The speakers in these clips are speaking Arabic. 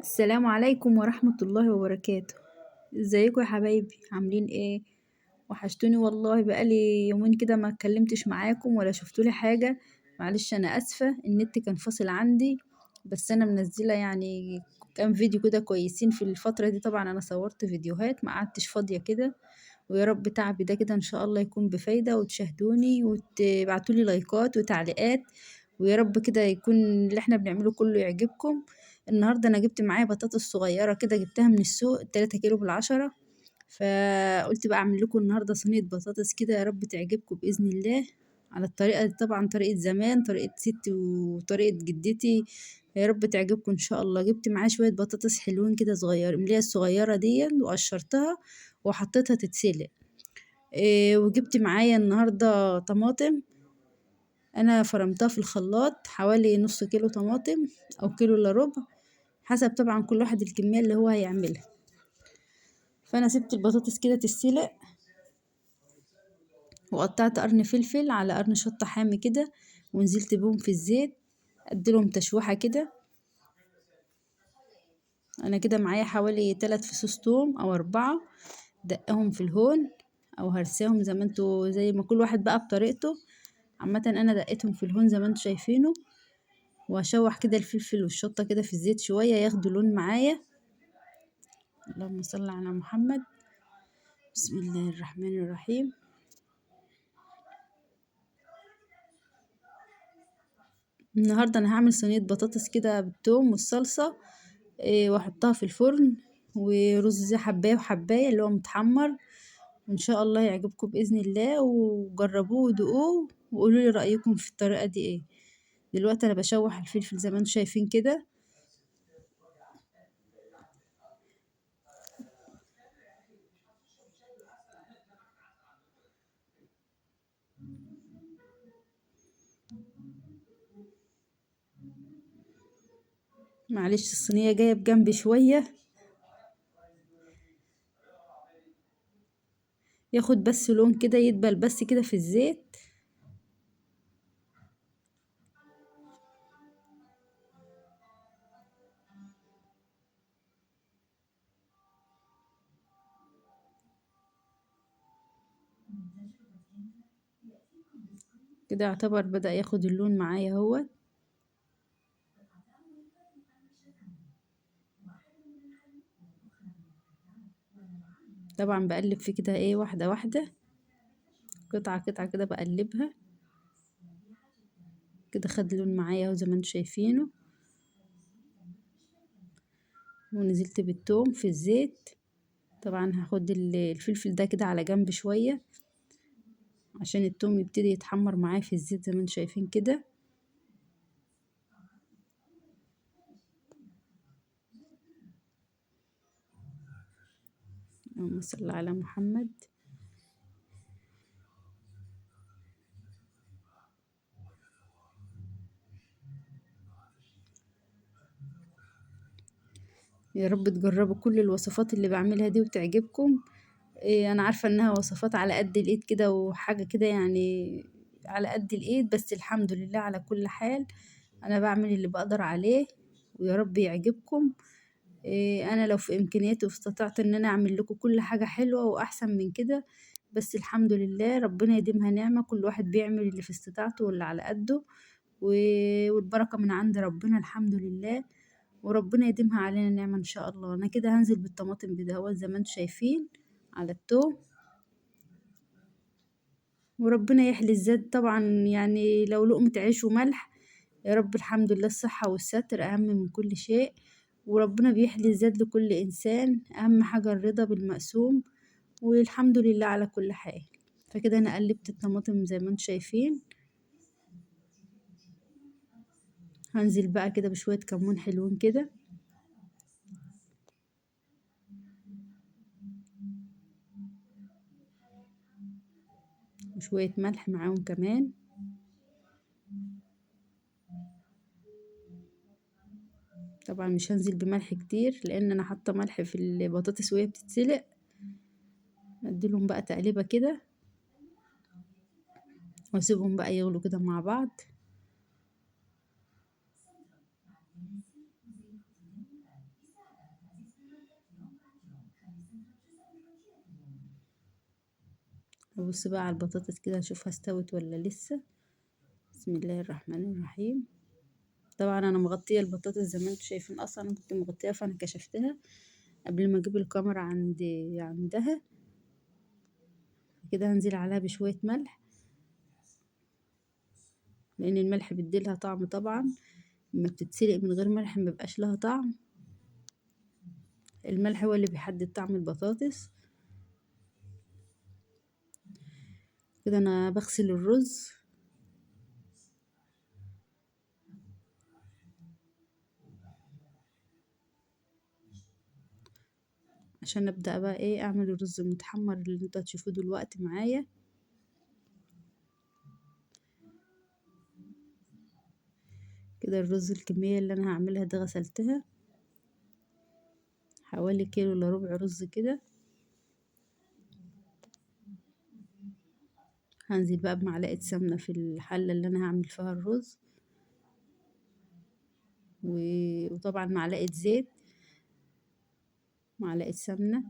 السلام عليكم ورحمة الله وبركاته. ازيكم يا حبايبي، عاملين ايه؟ وحشتوني والله، بقالي يومين كده ما اتكلمتش معاكم ولا شفتولي حاجة. معلش انا اسفة، النت كان فاصل عندي، بس انا منزلة يعني كام فيديو كده كويسين في الفترة دي. طبعا انا صورت فيديوهات، ما قعدتش فاضية كده. ويا رب تعبي ده كده ان شاء الله يكون بفايدة، وتشاهدوني وتبعتولي لايكات وتعليقات، ويا رب كده يكون اللي احنا بنعمله كله يعجبكم. النهاردة انا جبت معايا بطاطس صغيرة كده، جبتها من السوق 3 كيلو ب10. فقلت بقى اعمل لكم النهاردة صينية بطاطس كده، يا رب تعجبكم بإذن الله. على الطريقة دي طبعا، طريقة زمان، طريقة ستي وطريقة جدتي. يا رب تعجبكم ان شاء الله. جبت معايا شوية بطاطس حلوين كده صغير، اللي هي الصغيرة دي، وقشرتها وحطيتها تتسلق. وجبت معايا النهاردة طماطم، انا فرمتها في الخلاط حوالي نص كيلو طماطم او كيلو الا ربع، حسب طبعا كل واحد الكمية اللي هو هيعملها. فانا سبت البطاطس كده تتسلق، وقطعت قرن فلفل على قرن شطة حامي كده، ونزلت بيهم في الزيت، اديلهم تشويحة كده. انا كده معايا حوالي 3 فصوص توم او 4، دقهم في الهون او هرساهم زي ما انتوا، زي ما كل واحد بقى بطريقته. عامة انا دقيتهم في الهون زي ما انتوا شايفينه، واشوح كده الفلفل والشطة كده في الزيت شوية ياخدوا لون معايا. اللهم صل على محمد. بسم الله الرحمن الرحيم. النهاردة انا هعمل صينية بطاطس كده بالثوم والصلصة، واحطها في الفرن، ورز حباية وحباية اللي هو متحمر. وان شاء الله يعجبكم بإذن الله، وجربوه ودوقوه وقولوا لي رأيكم في الطريقة دي ايه. دلوقتي انا بشوح الفلفل زي ما انتم شايفين كده. معلش الصينية جاية بجنب شوية، ياخد بس لون كده، يدبل بس كده في الزيت. كده يعتبر بدأ ياخد اللون معايا اهو. طبعا بقلب فيه كده ايه، واحدة واحدة، قطعة قطعة كده بقلبها. كده خد لون معايا اهو زي ما انتم شايفينه. ونزلت بالثوم في الزيت. طبعا هاخد الفلفل ده كده على جنب شوية، عشان الثوم يبتدي يتحمر معايا في الزيت زي ما انتم شايفين كده. اللهم صل على محمد. يا رب تجربوا كل الوصفات اللي بعملها دي وتعجبكم. إيه، انا عارفة انها وصفات على قد الايد كده وحاجة كده يعني، على قد الايد، بس الحمد لله على كل حال. انا بعمل اللي بقدر عليه، ويا رب يعجبكم. إيه، انا لو في امكانياتي واستطعت ان انا اعمل لكم كل حاجة حلوة واحسن من كده، بس الحمد لله ربنا يديمها نعمة. كل واحد بيعمل اللي في استطاعته واللي على قده، والبركة من عند ربنا الحمد لله. وربنا يديمها علينا نعمة ان شاء الله. انا كده هنزل بالطماطم بدهوت زي ما انتم شايفين على التوم، وربنا يحلي الزاد طبعا. يعني لو لقمة عيش وملح، يا رب الحمد لله، الصحة والستر أهم من كل شيء. وربنا بيحلي الزاد لكل إنسان، أهم حاجة الرضا بالمقسوم، والحمد لله على كل حال. فكده أنا قلبت الطماطم زي ما انتم شايفين. هنزل بقى كده بشوية كمون حلوين كده، وشوية ملح معاهم كمان. طبعا مش هنزل بملح كتير، لان انا حاطه ملح في البطاطس وهي بتتسلق. اديلهم بقى تقليبه كده، واسيبهم بقى يغلوا كده مع بعض. ابص بقى على البطاطس كده اشوفها استوت ولا لسه. بسم الله الرحمن الرحيم. طبعا انا مغطيه البطاطس زي ما انتم شايفين، اصلا انا كنت مغطيها فانا كشفتها قبل ما اجيب الكاميرا عندها. كده هنزل عليها بشويه ملح، لان الملح بيديلها طعم طبعا. لما بتتسلق من غير ملح مبيبقاش لها طعم. الملح هو اللي بيحدد طعم البطاطس. كده انا بغسل الرز عشان ابدا بقى ايه اعمل الرز المتحمر اللي انتوا هتشوفوه دلوقتي معايا. كده الرز الكميه اللي انا هعملها دي غسلتها حوالي كيلو الا ربع رز كده. هنزل بقى بمعلقه سمنه في الحله اللي انا هعمل فيها الرز، وطبعا معلقه زيت، معلقه سمنه.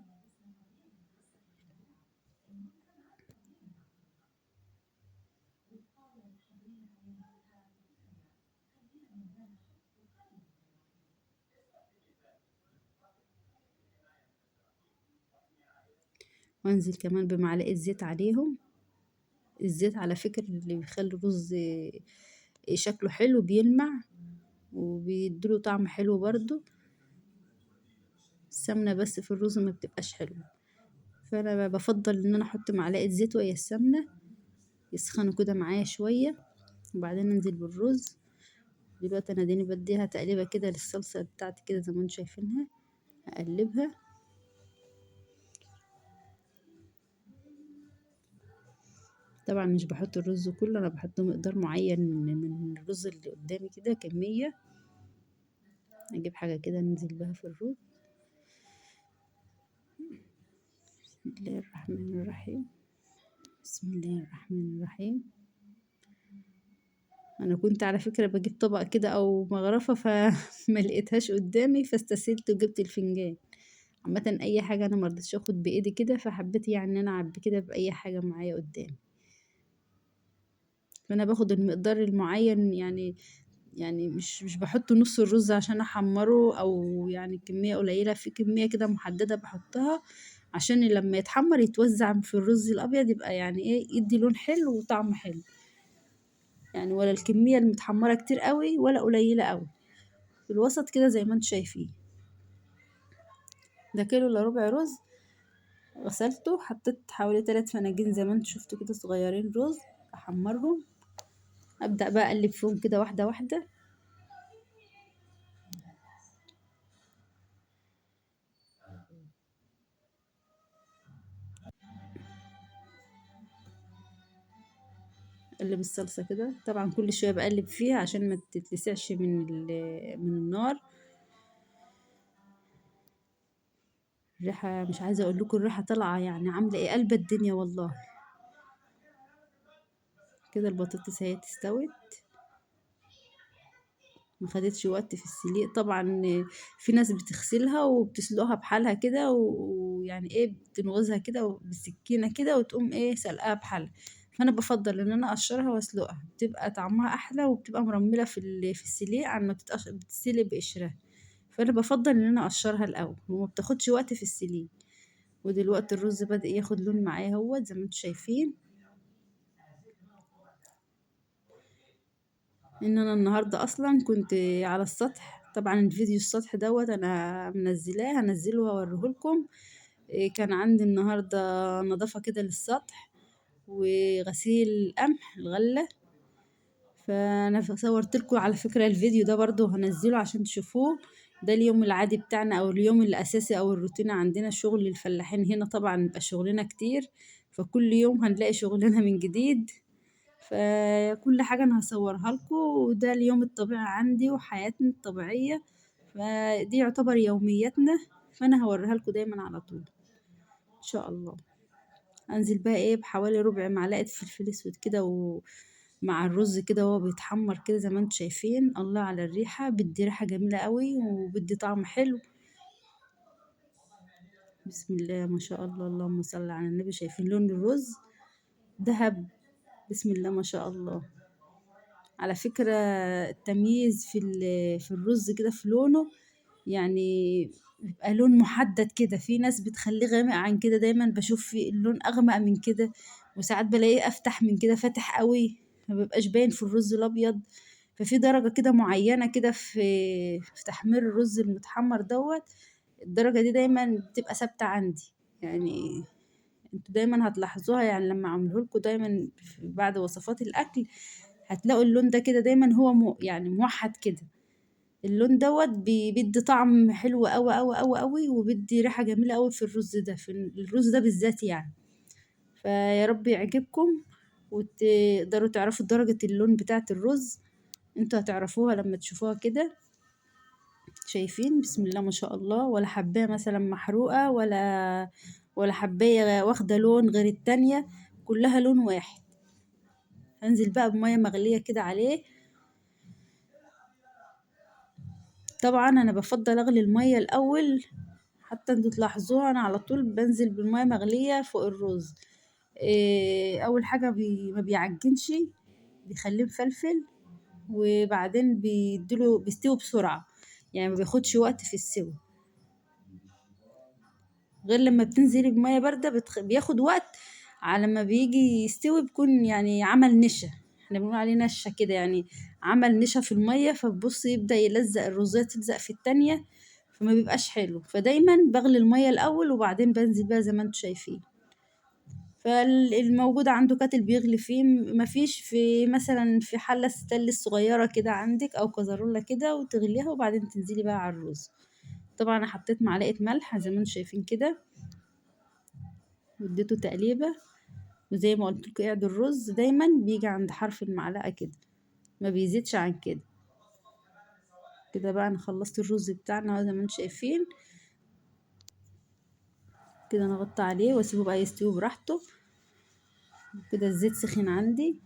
وانزل كمان بمعلقه زيت عليهم. الزيت على فكره اللي بيخلي الرز شكله حلو بيلمع وبيديله طعم حلو برضو. السمنة بس في الرز ما بتبقاش حلوة، فانا بفضل ان انا احط معلقة زيت وهي السمنة يسخنوا كده معايا شوية، وبعدين انزل بالرز. دلوقتي انا ديني بديها تقليبة كده للصلصة بتاعتي كده زي ما انتم شايفينها. اقلبها. طبعا مش بحط الرز كله، انا بحط مقدار معين من الرز اللي قدامي كده كمية. اجيب حاجة كده ننزل بها في الرز. بسم الله الرحمن الرحيم. بسم الله الرحمن الرحيم. انا كنت على فكرة بجيب طبق كده او مغرفة فما لقيتهاش قدامي فاستسهلت وجبت الفنجان. عامة اي حاجة انا مرضتش اخد بايدي كده، فحبيت يعني ان انا اعبي كده باي حاجة معايا قدامي. فانا باخد المقدار المعين يعني مش بحط نص الرز عشان احمره، او يعني كمية قليلة، في كمية كده محددة بحطها عشان لما يتحمر يتوزع في الرز الابيض يبقى يعني ايه يدي لون حلو وطعم حلو. يعني ولا الكمية المتحمرة كتير قوي ولا قليلة قوي، في الوسط كده زي ما انتم شايفين. ده كيلو الا ربع رز غسلته، حطيت حوالي 3 فناجين زي ما انتم شفتوا كده صغيرين رز احمرهم. ابدا بقى اقلب فيهم كده واحده واحده. اقلب الصلصه كده، طبعا كل شويه بقلب فيها عشان ما تتلسعش من النار. الريحه مش عايزه اقول لكم الريحه طالعه يعني عامله ايه، قلب الدنيا والله. كده البطاطس اهي استوت، ما خدتش وقت في السليق طبعا. في ناس بتغسلها وبتسلقها بحالها كده ويعني ايه بتنغزها كده بالسكينه كده وتقوم ايه سلقاها بحالها. فانا بفضل ان انا اقشرها واسلقها، بتبقى طعمها احلى وبتبقى مرمله في السليق عن ما بتتسلق بقشرها. فانا بفضل ان انا اقشرها الاول وما بتاخدش وقت في السليق. ودلوقتي الرز بدأ ياخد لون معايا اهوت زي ما انتم شايفين. ان انا النهارده اصلا كنت على السطح، طبعا الفيديو السطح دوت انا منزلاه هنزله واوريهولكم. كان عندي النهارده نظافه كده للسطح وغسيل قمح الغله. فانا صورت لكم على فكره الفيديو ده برضو هنزله عشان تشوفوه. ده اليوم العادي بتاعنا او اليوم الاساسي او الروتين عندنا. شغل الفلاحين هنا طبعا بيبقى شغلنا كتير، فكل يوم هنلاقي شغلنا من جديد. فكل حاجة أنا هصورها لكم، وده اليوم الطبيعي عندي وحياتنا الطبيعية. فدي يعتبر يومياتنا، فأنا هوريها لكم دايما على طول إن شاء الله. أنزل بقى إيه بحوالي ربع معلقة فلفل أسود كده ومع الرز كده وهو بيتحمر كده زي ما انتم شايفين. الله على الريحة، بدي ريحة جميلة قوي وبدي طعم حلو. بسم الله ما شاء الله، اللهم صل على النبي. شايفين لون الرز دهب. بسم الله ما شاء الله. على فكرة التمييز في الرز كده في لونه، يعني بيبقى لون محدد كده، في ناس بتخليه غامق عن كده، دايما بشوف في اللون أغمق من كده، وساعات بلاقيه أفتح من كده، فاتح قوي، ما بيبقاش باين في الرز الأبيض. ففي درجة كده معينة كده في تحمير الرز المتحمر دوت، الدرجة دي دايما بتبقى ثابتة عندي. يعني انتوا دايما هتلاحظوها، يعني لما اعملهولكوا دايما بعد وصفات الأكل هتلاقوا اللون ده كده دايما هو يعني موحد كده. اللون دوت بيدي طعم حلو قوي قوي قوي قوي، وبيدي ريحة جميلة قوي في الرز ده، في الرز ده بالذات يعني. فيا رب يعجبكم، وتقدروا تعرفوا درجة اللون بتاعة الرز. انتوا هتعرفوها لما تشوفوها كده. شايفين بسم الله ما شاء الله، ولا حباية مثلا محروقة، ولا حباية واخدة لون غير التانية، كلها لون واحد. هنزل بقى بمية مغلية كده عليه. طبعا انا بفضل اغلي المية الاول، حتى انتوا تلاحظوها انا على طول بنزل بالمية مغلية فوق الرز. اول حاجة ما بيعجنش، بيخليه مفلفل، وبعدين بيستوي بسرعة، يعني ما بياخدش وقت في السوى، غير لما بتنزلي بمية باردة بياخد وقت على ما بيجي يستوي، بيكون يعني عمل نشا، احنا بنقول عليه نشا كده، يعني عمل نشا في المية، فبص يبدأ يلزق الرزية، تلزق في التانية، فما بيبقاش حلو. فدايما بغلي المية الأول وبعدين بنزل بقى زي ما انتوا شايفين. فالموجود عنده كاتل بيغلي فيه، مفيش في مثلا في حلة ستانلس صغيرة كده عندك أو كزرولة كده، وتغليها وبعدين تنزلي بقى على الرز. طبعا أنا حطيت معلقة ملح زي ما انتوا شايفين كده، واديته تقليبة، وزي ما قلت لكم اعدوا الرز دايما بيجي عند حرف المعلقة كده، ما بيزيدش عن كده. كده بقى انا خلصت الرز بتاعنا زي ما انتم شايفين كده. نغطي عليه واسيبه بقى يستوي براحته. كده الزيت سخن عندي،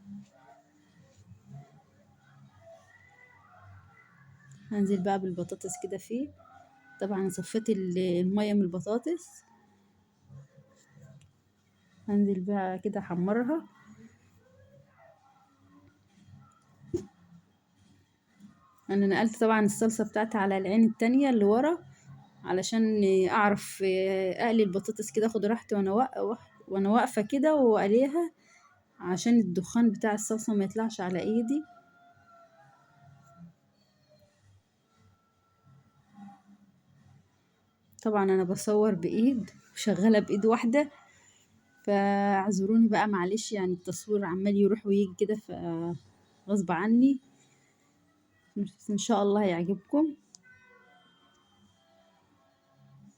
هنزل بقى بالبطاطس كده فيه. طبعا صفيت المية من البطاطس، هنزل بقى كده احمرها. انا نقلت طبعا الصلصة بتاعتي على العين التانية اللي ورا، علشان اعرف اقلي البطاطس كده، اخد راحتي وانا واقفة كده واقليها، عشان الدخان بتاع الصلصة ما يطلعش على ايدي. طبعا انا بصور بايد وشغالة بايد واحدة، فاعذروني بقى معلش، يعني التصوير عمال يروح ويجي كده غصب عني، بس ان شاء الله هيعجبكم.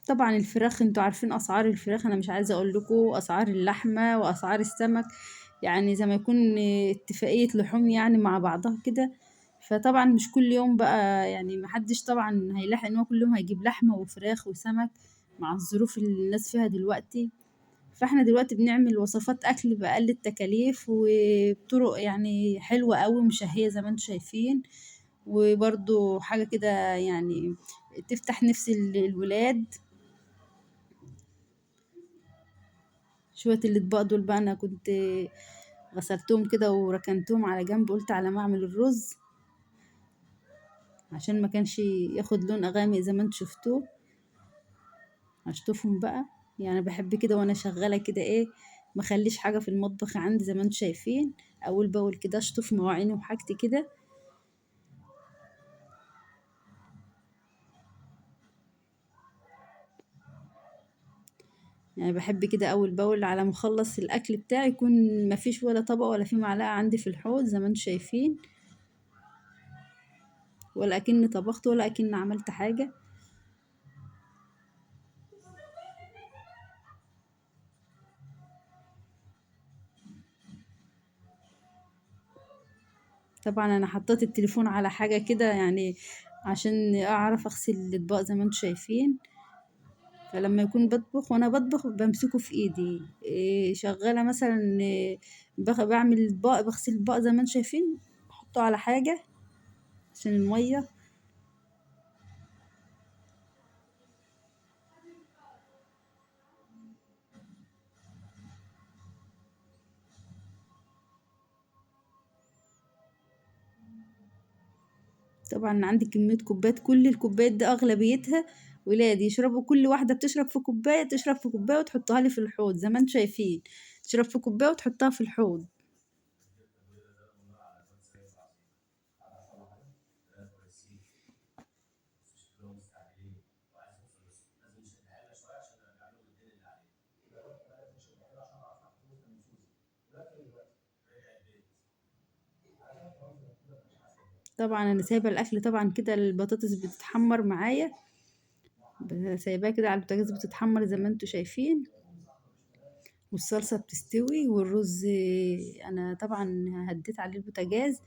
طبعا الفراخ انتوا عارفين اسعار الفراخ، انا مش عايزة اقول لكم اسعار اللحمة واسعار السمك، يعني زي ما يكون اتفاقية لحوم يعني مع بعضها كده. فطبعا مش كل يوم بقى، يعني محدش طبعا هيلاحق ان هو كل يوم هيجيب لحمة وفراخ وسمك مع الظروف اللي الناس فيها دلوقتي. فاحنا دلوقتي بنعمل وصفات اكل باقل التكاليف وبطرق يعني حلوة قوي مشهية زي ما انتم شايفين، وبرضو حاجة كده يعني تفتح نفس الولاد. شوية الأطباق دول بقى أنا كنت غسلتهم كده وركنتهم على جنب، قلت على ما أعمل الرز عشان ما كانش ياخد لون غامق زي ما انتوا شفتوه. هشطفهم بقى، يعني بحب كده وانا شغالة كده ايه، مخليش حاجة في المطبخ عندي زي ما انتوا شايفين، اول باول كده اشطف مواعيني وحاجتي كده. يعني بحب كده اول باول على ما اخلص الاكل بتاعي يكون مفيش ولا طبق ولا في معلقة عندي في الحوض زي ما انتوا شايفين، ولا اكني طبخت ولا اكني عملت حاجة. طبعا انا حطيت التليفون على حاجة كده يعني عشان اعرف اغسل الاطباق زي ما انتوا شايفين. فلما يكون بطبخ وانا بطبخ بمسكه في ايدي، شغالة مثلا بعمل اطباق، بغسل الاطباق زي ما انتوا شايفين، بحطه على حاجة عشان المية. طبعا عندي كمية كوبايات، كل الكوبايات دي اغلبيتها ولادي يشربوا، كل واحدة بتشرب في كوباية، تشرب في كوباية وتحطها لي في الحوض زي ما انتم شايفين، تشرب في كوباية وتحطها في الحوض. طبعا انا سايبة الاكل طبعا كده، البطاطس بتتحمر معايا، سايباها كده على البوتاجاز بتتحمر زي ما انتم شايفين، والصلصة بتستوي، والرز انا طبعا هديت عليه البوتاجاز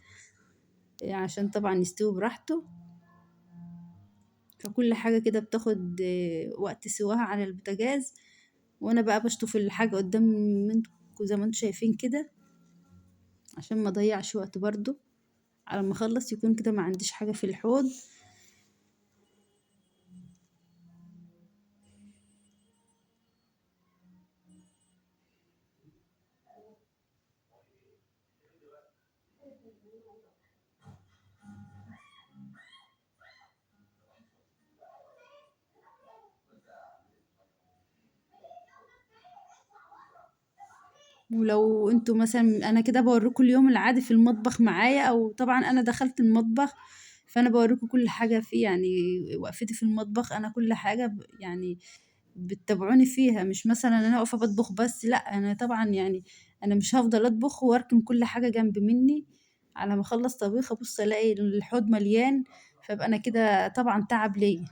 عشان طبعا يستوي براحته. فكل حاجة كده بتاخد وقت سواها على البوتاجاز، وانا بقى بشطف الحاجة قدام منكم زي ما انتم شايفين كده، عشان ما اضيعش وقت برضو، على ما اخلص يكون كده ما عنديش حاجة في الحوض. ولو انتوا مثلا، انا كده بوريكم اليوم العادي في المطبخ معايا، او طبعا انا دخلت المطبخ فانا بوريكم كل حاجة فيه، يعني وقفتي في المطبخ انا كل حاجة يعني بتتابعوني فيها، مش مثلا انا واقفة بطبخ بس، لا انا طبعا يعني انا مش هفضل اطبخ واركن كل حاجة جنب مني، على ما اخلص طبيخ ابص الاقي الحوض مليان، فابقى انا كده طبعا تعب ليا.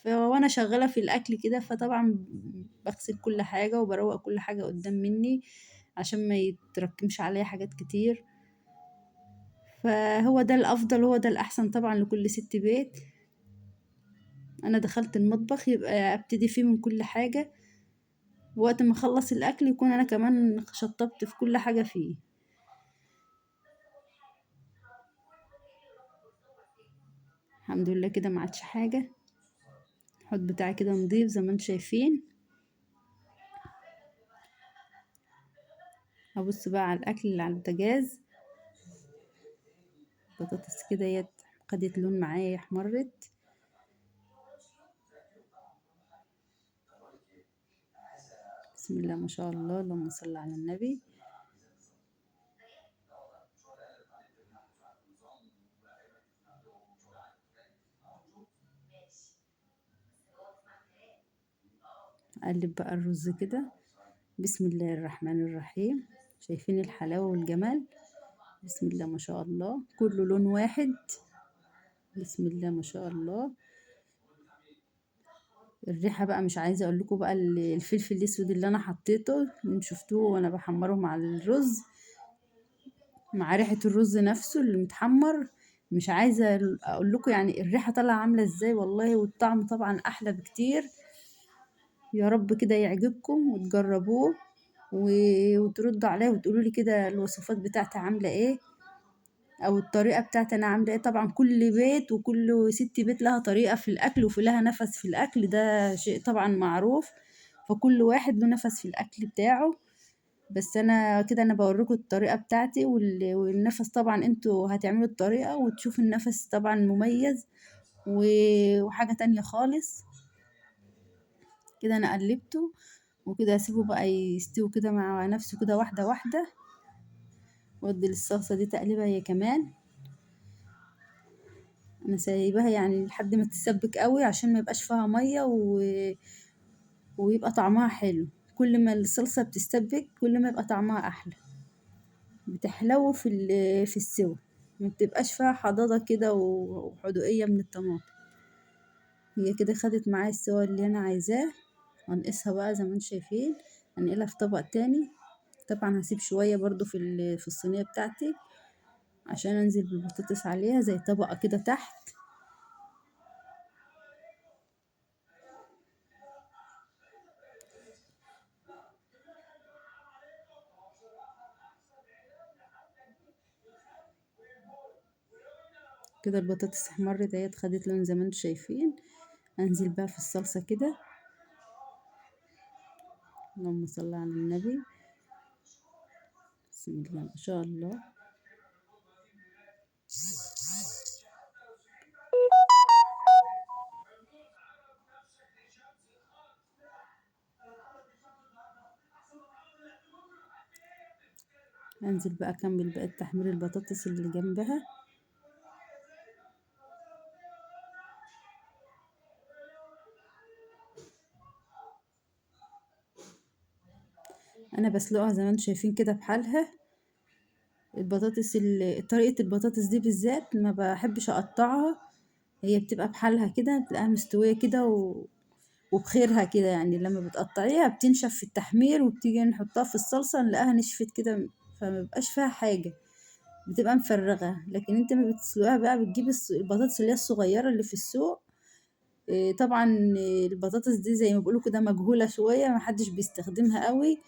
وانا شغالة في الاكل كده، فطبعا بغسل كل حاجة وبروق كل حاجة قدام مني، عشان ما يتركمش عليا حاجات كتير. فهو ده الافضل، هو ده الاحسن طبعا لكل ست بيت. انا دخلت المطبخ يبقى ابتدي فيه من كل حاجة، وقت ما اخلص الاكل يكون انا كمان شطبت في كل حاجة فيه. الحمد لله كده ما عادش حاجة، الحوض بتاعي كده نضيف زي ما انتم شايفين. هبص بقى على الاكل اللي على البوتاجاز، بطاطس كده خدت لون معايا، احمرت. بسم الله ما شاء الله، اللهم صل على النبي. اقلب بقى الرز كده، بسم الله الرحمن الرحيم. شايفين الحلاوة والجمال؟ بسم الله ما شاء الله، كله لون واحد، بسم الله ما شاء الله. الريحة بقى مش عايزة اقول لكم بقى، الفلفل الاسود اللي انا حطيته اللي شفتوه وانا بحمره مع الرز، مع ريحة الرز نفسه اللي متحمر، مش عايزة اقول لكم يعني الريحة طالعة عاملة ازاي والله، والطعم طبعا احلى بكتير. يا رب كده يعجبكم وتجربوه، وتردوا عليا وتقولوا لي كده الوصفات بتاعتي عاملة ايه، او الطريقة بتاعتي انا عاملة ايه. طبعا كل بيت وكل ست بيت لها طريقة في الاكل، وفي لها نفس في الاكل، ده شيء طبعا معروف، فكل واحد له نفس في الاكل بتاعه. بس انا كده انا بوريكم الطريقة بتاعتي، والنفس طبعا انتوا هتعملوا الطريقة وتشوفوا النفس طبعا مميز، وحاجة تانية خالص. كده انا قلبته، وكده هسيبه بقى يستوي كده مع نفسه كده واحدة واحدة، وادي للصلصة دي تقليبها هي كمان. انا سايباها يعني لحد ما تتسبك قوي، عشان ما يبقاش فيها مية ويبقى طعمها حلو. كل ما الصلصة بتستبك كل ما يبقى طعمها احلى، بتحلو في السوا، ما بتبقاش فيها حضاضة كده وحدوقية من الطماطم. هي كده خدت معايا السوا اللي انا عايزاه، هنقصها بقى زي ما انتم شايفين، هنقلها في طبق تاني. طبعا هسيب شوية برضو في الصينية بتاعتي، عشان انزل بالبطاطس عليها زي طبقة كده تحت. كده البطاطس احمرت اهي، خدت لون زي ما انتم شايفين. انزل بقى في الصلصة كده، اللهم صل على النبي، بسم الله ما شاء الله. انزل بقى اكمل بقى تحمير البطاطس اللي جنبها. انا بسلقها زي ما انتم شايفين كده بحالها. البطاطس طريقة البطاطس دي بالذات ما بحبش اقطعها، هي بتبقى بحالها كده، تلاقيها مستوية كده وبخيرها كده، يعني لما بتقطعيها بتنشف في التحمير وبتيجي نحطها في الصلصة نلاقيها نشفت كده، فما بيبقاش فيها حاجة، بتبقى مفرغة. لكن انت ما بتسلقها بقى بتجيب البطاطس اللي هي الصغيرة اللي في السوق. طبعا البطاطس دي زي ما بيقولوا كده مجهولة شوية، محدش بيستخدمها قوي،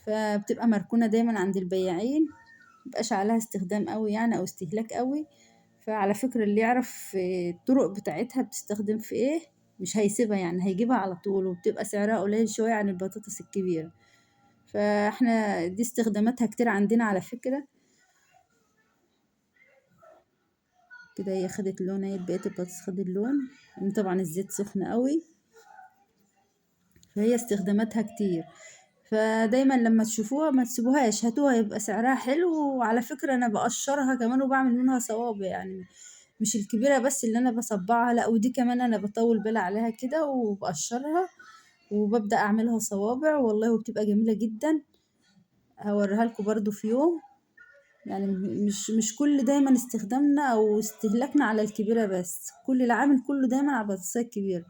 فبتبقى مركونة دايما عند البياعين، مبقاش عليها استخدام قوي يعني او استهلاك قوي. فعلى فكرة اللي يعرف الطرق بتاعتها بتستخدم في ايه مش هيسيبها، يعني هيجيبها على طول، وبتبقى سعرها قليل شوية عن البطاطس الكبيرة. فاحنا دي استخداماتها كتير عندنا على فكرة. كده هي خدت لون، هي بقيت البطاطس خدت لون، لأن طبعا الزيت سخن قوي، فهي استخداماتها كتير. فدايما لما تشوفوها ما تسيبوهاش، هاتوها يبقى سعرها حلو. وعلى فكرة انا بقشرها كمان وبعمل منها صوابع، يعني مش الكبيرة بس اللي انا بصبعها، لا ودي كمان انا بطول بالي عليها كده وبقشرها وببدأ اعملها صوابع والله، وبتبقى جميلة جدا. هوريها لكم برضو في يوم. يعني مش كل دايما استخدامنا او استهلاكنا على الكبيرة بس، كل العامل كله دايما على البطاطسية الكبيرة.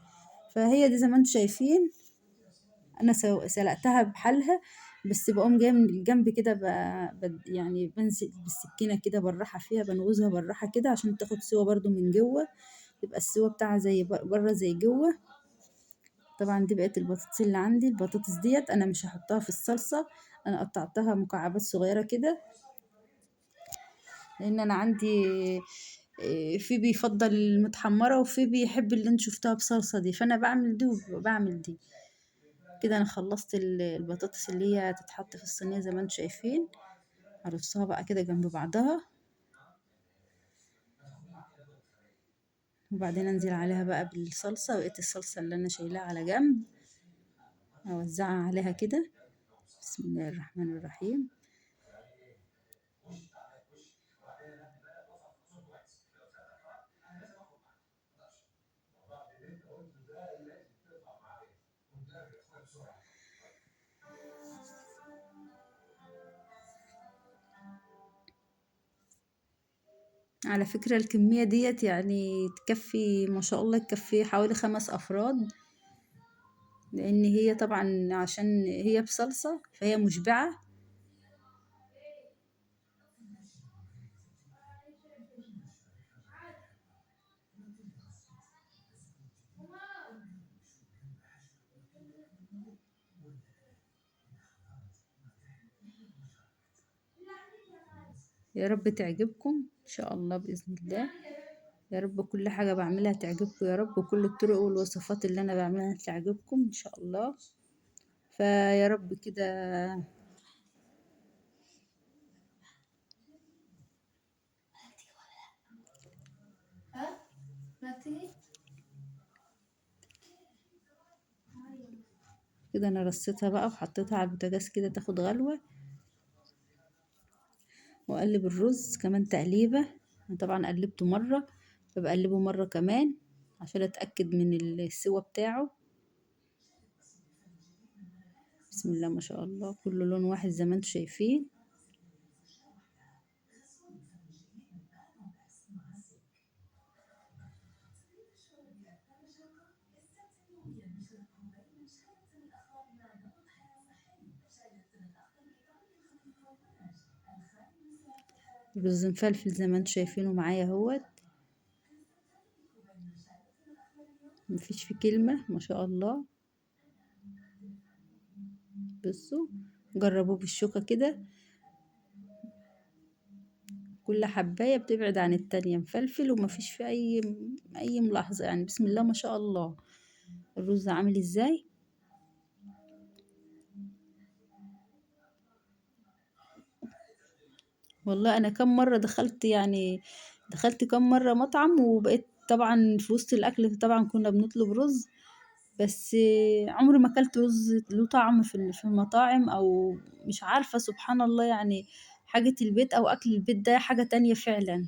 فهي دي زي ما انتم شايفين، انا سلقتها بحالها، بس بقوم جايه من الجنب كده يعني بنزل بالسكينه كده بالراحه فيها، بنغزها بالراحه كده عشان تاخد سوا برضو من جوه، تبقى السوا بتاعها زي بره زي جوه. طبعا دي بقت البطاطس اللي عندي. البطاطس ديت انا مش هحطها في الصلصه، انا قطعتها مكعبات صغيره كده، لان انا عندي في بيفضل المتحمره وفي بيحب اللي انت شفتها بصلصه دي، فانا بعمل دي وبعمل دي. كده انا خلصت البطاطس اللي هي تتحط في الصينيه زي ما انتم شايفين. هرصها بقى كده جنب بعضها، وبعدين انزل عليها بقى بالصلصه، بقيت الصلصه اللي انا شايلاها على جنب اوزعها عليها كده. بسم الله الرحمن الرحيم. على فكرة الكمية ديت يعني تكفي ما شاء الله، تكفي حوالي 5 أفراد، لأن هي طبعا عشان هي بصلصة فهي مشبعة. يا رب تعجبكم إن شاء الله بإذن الله. يا رب كل حاجة بعملها تعجبكم، يا رب كل الطرق والوصفات اللي أنا بعملها تعجبكم إن شاء الله. فيا رب كده. كده انا رصيتها بقى وحطيتها على البوتاجاز كده تاخد غلوة، واقلب الرز كمان تقليبة. أنا طبعا قلبته مرة، فبقلبه مرة كمان عشان اتأكد من السوا بتاعه. بسم الله ما شاء الله، كله لون واحد زي ما انتم شايفين. الرز مفلفل زي ما انتم شايفينه معايا اهوت، مفيش فيه كلمة ما شاء الله. بصوا، جربوه بالشوكة كده، كل حباية بتبعد عن التانية، مفلفل ومفيش فيه أي ملاحظة، يعني بسم الله ما شاء الله. الرز عامل ازاي؟ والله انا كم مرة دخلت، يعني دخلت كم مرة مطعم، وبقيت طبعا في وسط الاكل طبعا كنا بنطلب رز، بس عمري ما اكلت رز له طعم في المطاعم، او مش عارفة سبحان الله يعني. حاجة البيت او اكل البيت ده حاجة تانية فعلا،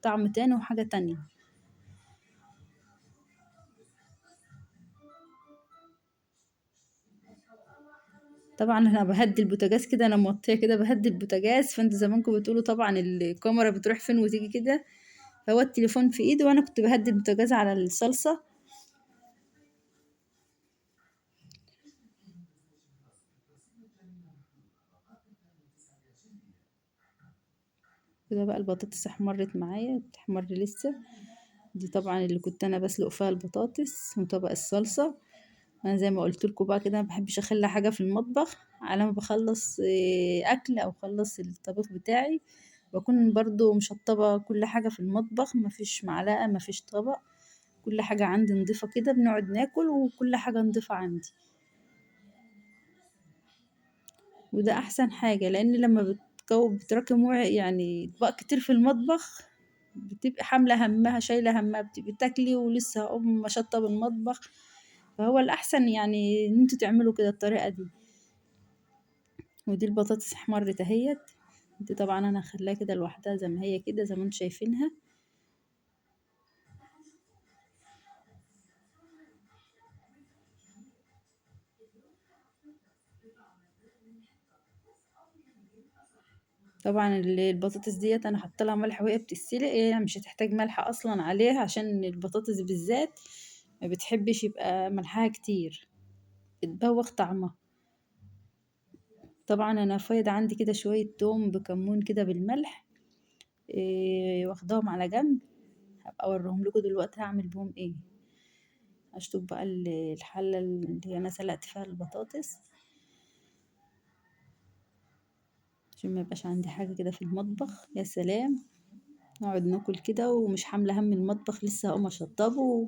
طعم تاني وحاجة تانية. طبعا انا بهدي البوتاجاز كده، انا موطيه كده بهدي البوتاجاز، فانت زمانكم بتقولوا طبعا الكاميرا بتروح فين وتيجي كده. فهو التليفون في ايدي وانا كنت بهدي البوتاجاز على الصلصة. كده بقى البطاطس احمرت معايا، بتحمر لسه. دي طبعا اللي كنت انا بسلق فيها البطاطس وطبق الصلصة. انا زي ما قلت لكم بقى كده، ما بحبش اخلي حاجة في المطبخ على ما بخلص اكل او اخلص الطبيخ بتاعي. بكون برضو مشطبة كل حاجة في المطبخ، مفيش معلقة مفيش طبق، كل حاجة عندي نضيفة كده، بنقعد ناكل وكل حاجة نضيفة عندي. وده احسن حاجة، لان لما بتراكم يعني اطباق كتير في المطبخ، بتبقي حاملة همها شايلة همها، بتبقي تاكلي ولسه هقوم اشطب المطبخ. فهو الاحسن يعني ان انتوا تعملوا كده الطريقة دي. ودي البطاطس احمرت اهيت. دي طبعا انا هخليها كده لوحدها زي ما هي كده، زي ما انتوا شايفينها. طبعا البطاطس ديت انا حاطه لها ملح وهي بتتسلق، هي مش هتحتاج ملح اصلا عليها، عشان البطاطس بالذات ما بتحبش يبقى ملحها كتير، بتبوخ طعمها. طبعا انا فايض عندي كده شويه توم بكمون كده بالملح، واخداهم على جنب. هبقى اوريهم لكم دلوقتي هعمل بهم ايه. اشطب بقى الحله اللي انا سلقت فيها البطاطس، عشان ما يبقاش عندي حاجه كده في المطبخ. يا سلام، نقعد ناكل كده ومش حامله هم المطبخ، لسه هقوم اشطبه.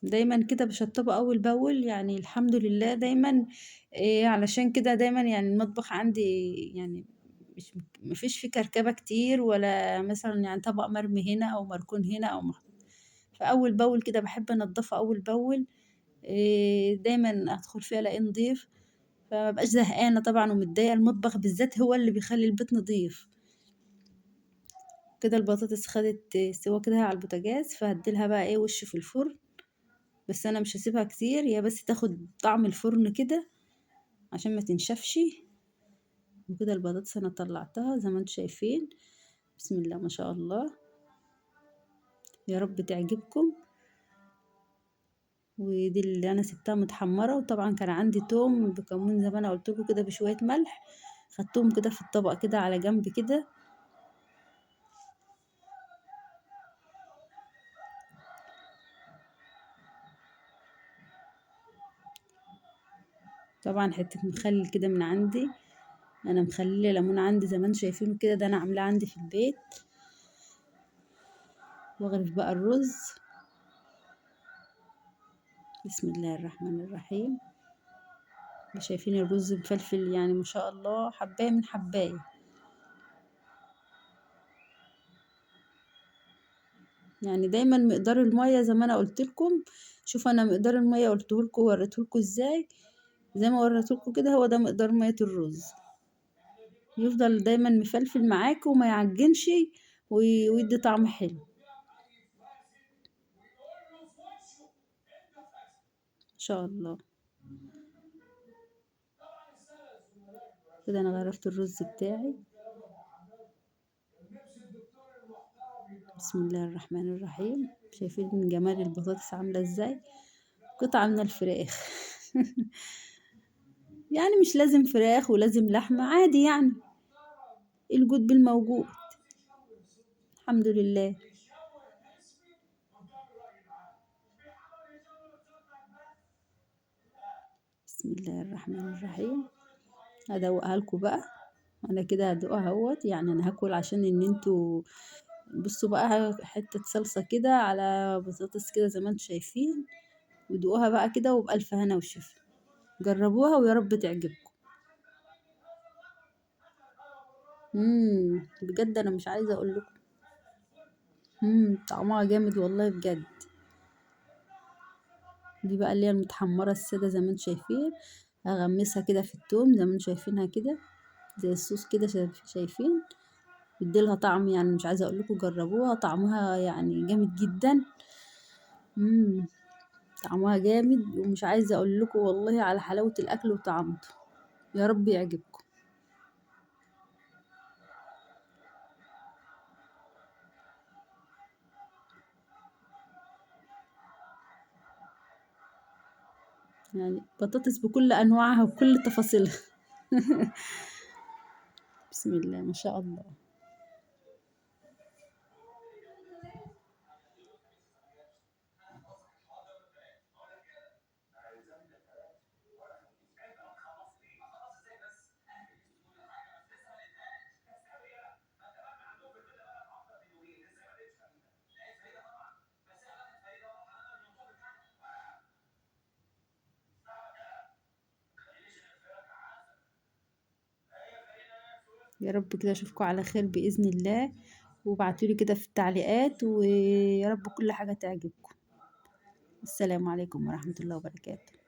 دايما كده بشطبه اول باول، يعني الحمد لله دايما. إيه علشان كده دايما يعني المطبخ عندي يعني مش مفيش فيه كركبه كتير، ولا مثلا يعني طبق مرمي هنا او مركون هنا او محطوط. فاول باول كده بحب انضفه اول باول. إيه دايما ادخل فيها الاقيه نضيف، فما بقاش زهقانه طبعا ومتضايقه. المطبخ بالذات هو اللي بيخلي البيت نضيف. كده البطاطس خدت سوا كده على البوتاجاز، فهديلها بقى ايه وش في الفرن. بس انا مش هسيبها كتير، هي بس تاخد طعم الفرن كده عشان ما تنشفش. وكده البطاطس انا طلعتها زي ما انتم شايفين. بسم الله ما شاء الله. يا رب تعجبكم. ودي اللي انا سبتها متحمره، وطبعا كان عندي توم بكمون زي ما انا قلت لكم كده بشويه ملح، خدتهم كده في الطبق كده على جنب كده. طبعا حته مخلل كده من عندي، انا مخليه ليمون عندي زي ما انتم شايفينه كده، ده انا عاملاه عندي في البيت. واغرف بقى الرز. بسم الله الرحمن الرحيم. شايفين الرز مفلفل يعني ما شاء الله، حباية من حباية. يعني دايما مقدار المية زي ما انا قلت لكم. شوف انا مقدار المية قلته لكم وريته لكم ازاي، زي ما وريته لكم كده هو ده مقدار مية الرز. يفضل دايما مفلفل معاك وما يعجنش، ويدي طعم حلو ان شاء الله. كده انا غرفت الرز بتاعي. بسم الله الرحمن الرحيم. شايفين جمال البطاطس عاملة ازاي، قطعة من الفراخ. يعني مش لازم فراخ ولازم لحمة، عادي يعني، الجود بالموجود. الحمد لله. بسم الله الرحمن الرحيم. هدوقها لكم بقى. انا كده هدوقها اهوت، يعني انا هاكل عشان ان انتوا بصوا بقى حتة صلصة كده على بطاطس كده زي ما انتم شايفين، ودوقوها بقى كده وبألف هنا وشفا. جربوها ويا رب تعجبكم. بجد انا مش عايزة اقول لكم. طعمها جامد والله بجد. دي بقى اللي هي المتحمرة السادة زي ما انتم شايفين، هغمسها كده في التوم زي ما انتم شايفينها كده، زي الصوص كده شايفين. بيديلها طعم، يعني مش عايزة اقول لكم جربوها، طعمها يعني جامد جدا. امم طعمها جامد، ومش عايزة اقول لكم والله على حلاوة الاكل وطعمته. يا رب يعجبكم. يعني بطاطس بكل انواعها وكل تفاصيلها. بسم الله ما شاء الله. يا رب كده اشوفكم على خير باذن الله، وابعتولي كده في التعليقات، ويا رب كل حاجه تعجبكم. السلام عليكم ورحمه الله وبركاته.